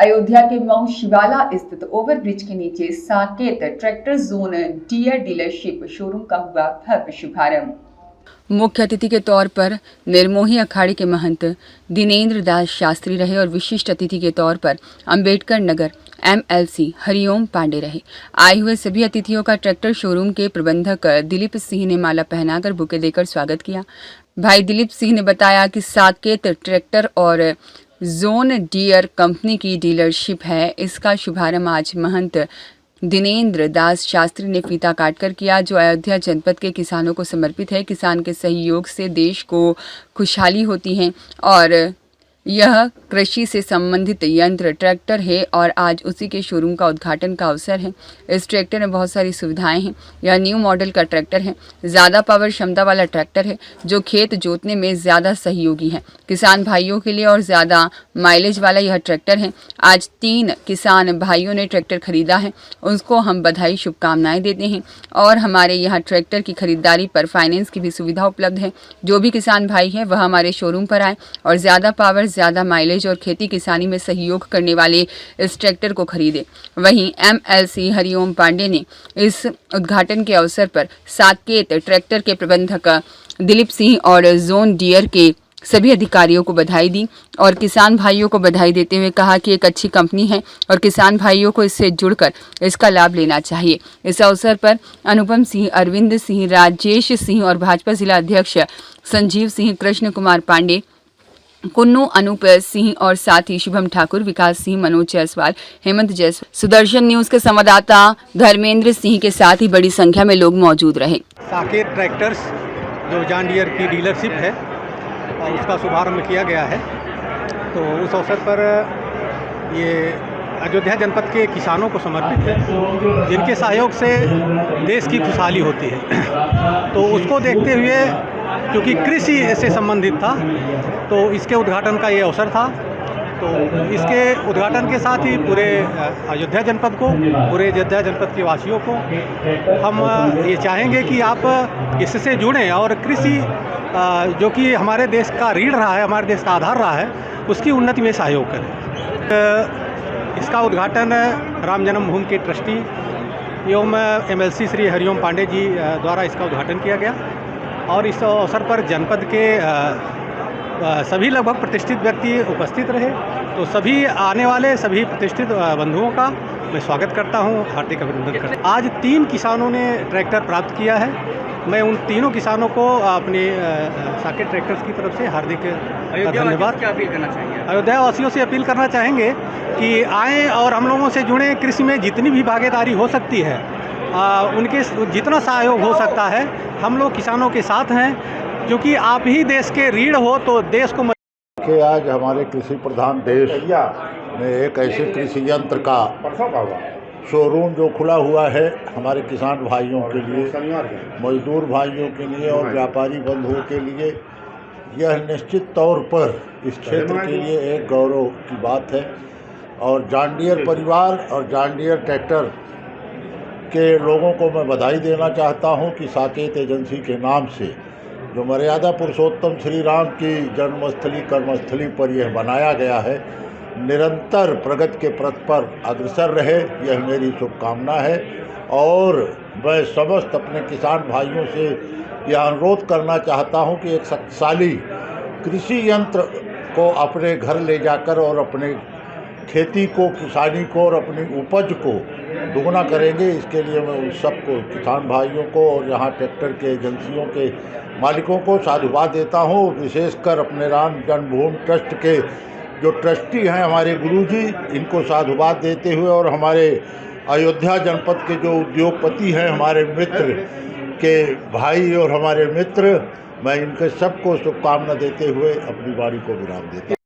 अयोध्या के मऊ शिवाला स्थित ओवरब्रिज के नीचे Saket tractor John Deere dealership showroom का हुआ भव्य शुभारंभ। मुख्य अतिथि के तौर पर निर्मोही अखाड़े के महंत दिनेंद्र दास शास्त्री रहे और विशिष्ट अतिथि के तौर पर अंबेडकर नगर MLC हरिओम पांडे रहे। आए हुए सभी अतिथियों का ट्रैक्टर शोरूम के प्रबंधक दिलीप सिंह ने माला पहनाकर बुके देकर स्वागत किया। भाई दिलीप सिंह ने बताया कि साकेत ट्रैक्टर और जोन डियर कंपनी की डीलरशिप है। इसका शुभारंभ आज महंत दिनेंद्र दास शास्त्री ने फीता काटकर किया, जो अयोध्या जनपद के किसानों को समर्पित है। किसान के सहयोग से देश को खुशहाली होती है और यह कृषि से संबंधित यंत्र ट्रैक्टर है और आज उसी के शोरूम का उद्घाटन का अवसर है। इस ट्रैक्टर में बहुत सारी सुविधाएं हैं। यह न्यू मॉडल का ट्रैक्टर है, ज़्यादा पावर क्षमता वाला ट्रैक्टर है जो खेत जोतने में ज़्यादा सहयोगी है। किसान भाइयों के लिए और ज़्यादा माइलेज वाला यह ट्रैक्टर है। आज 3 किसान भाइयों ने ट्रैक्टर खरीदा है, उनको हम बधाई शुभकामनाएँ देते हैं और हमारे यहाँ ट्रैक्टर की खरीदारी पर फाइनेंस की भी सुविधा उपलब्ध है। जो भी किसान भाई है वह हमारे शोरूम पर आए और ज़्यादा पावर, ज़्यादा माइलेज और खेती किसानी में सहयोग करने वाले इस ट्रैक्टर को खरीदे। वहीं MLC हरिओम पांडे ने इस उद्घाटन के अवसर पर साकेत ट्रैक्टर के प्रबंधक दिलीप सिंह और जोन डियर के सभी अधिकारियों को बधाई दी और किसान भाइयों को बधाई देते हुए कहा कि एक अच्छी कंपनी है और किसान भाइयों को इससे जुड़कर इसका लाभ लेना चाहिए। इस अवसर पर अनुपम सिंह, अरविंद सिंह, राजेश सिंह और भाजपा जिला अध्यक्ष संजीव सिंह, कृष्ण कुमार पांडे, कुन्नू अनूप सिंह और साथ ही शुभम ठाकुर, विकास सिंह, मनोज जायसवाल, हेमंत जायसवाल, सुदर्शन न्यूज के संवाददाता धर्मेंद्र सिंह के साथ ही बड़ी संख्या में लोग मौजूद रहे। साकेत ट्रैक्टर्स जो जॉन डियर की डीलरशिप है और उसका शुभारंभ किया गया है, तो उस अवसर पर ये अयोध्या जनपद के किसानों को समर्पित है, जिनके सहयोग से देश की खुशहाली होती है। तो उसको देखते हुए, क्योंकि कृषि से संबंधित था, तो इसके उद्घाटन का ये अवसर था। तो इसके उद्घाटन के साथ ही पूरे अयोध्या जनपद को, पूरे अयोध्या जनपद के वासियों को हम ये चाहेंगे कि आप इससे जुड़ें और कृषि जो कि हमारे देश का रीढ़ रहा है, हमारे देश का आधार रहा है, उसकी उन्नति में सहयोग करें। इसका उद्घाटन राम जन्मभूमि के ट्रस्टी एवं MLC श्री हरिओम पांडे जी द्वारा इसका उद्घाटन किया गया और इस अवसर पर जनपद के सभी लगभग प्रतिष्ठित व्यक्ति उपस्थित रहे। तो सभी आने वाले सभी प्रतिष्ठित बंधुओं का मैं स्वागत करता हूं, हार्दिक अभिनंदन करता हूं। आज 3 किसानों ने ट्रैक्टर प्राप्त किया है। मैं उन तीनों किसानों को अपने साकेत ट्रैक्टर्स की तरफ से हार्दिक धन्यवाद। क्या अपील करना चाहेंगे? अयोध्या वासियों से अपील करना चाहेंगे कि आएँ और हम लोगों से जुड़ें। कृषि में जितनी भी भागीदारी हो सकती है, उनके जितना सहयोग हो सकता है, हम लोग किसानों के साथ हैं, क्योंकि आप ही देश के रीढ़ हो तो देश को कि आज हमारे कृषि प्रधान देश में एक ऐसे कृषि यंत्र का शोरूम जो खुला हुआ है हमारे किसान भाइयों के लिए, मजदूर भाइयों के लिए और व्यापारी बंधुओं के लिए, यह निश्चित तौर पर इस क्षेत्र के लिए एक गौरव की बात है। और जॉन डियर परिवार और जॉन डियर ट्रैक्टर के लोगों को मैं बधाई देना चाहता हूं कि साकेत एजेंसी के नाम से जो मर्यादा पुरुषोत्तम श्री राम की जन्मस्थली कर्मस्थली पर यह बनाया गया है, निरंतर प्रगति के पथ पर अग्रसर रहे, यह मेरी शुभकामना है। और मैं समस्त अपने किसान भाइयों से यह अनुरोध करना चाहता हूं कि एक शक्तिशाली कृषि यंत्र को अपने घर ले जाकर और अपने खेती को, किसानी को और अपनी उपज को दुगना करेंगे। इसके लिए मैं उन सबको, किसान भाइयों को और यहाँ ट्रैक्टर के एजेंसियों के मालिकों को साधुवाद देता हूँ। विशेषकर अपने राम जन्मभूमि ट्रस्ट के जो ट्रस्टी हैं हमारे गुरुजी, इनको साधुवाद देते हुए और हमारे अयोध्या जनपद के जो उद्योगपति हैं, हमारे मित्र के भाई और हमारे मित्र, मैं इनके सबको शुभकामना देते हुए अपनी वाणी को विराम देता हूँ।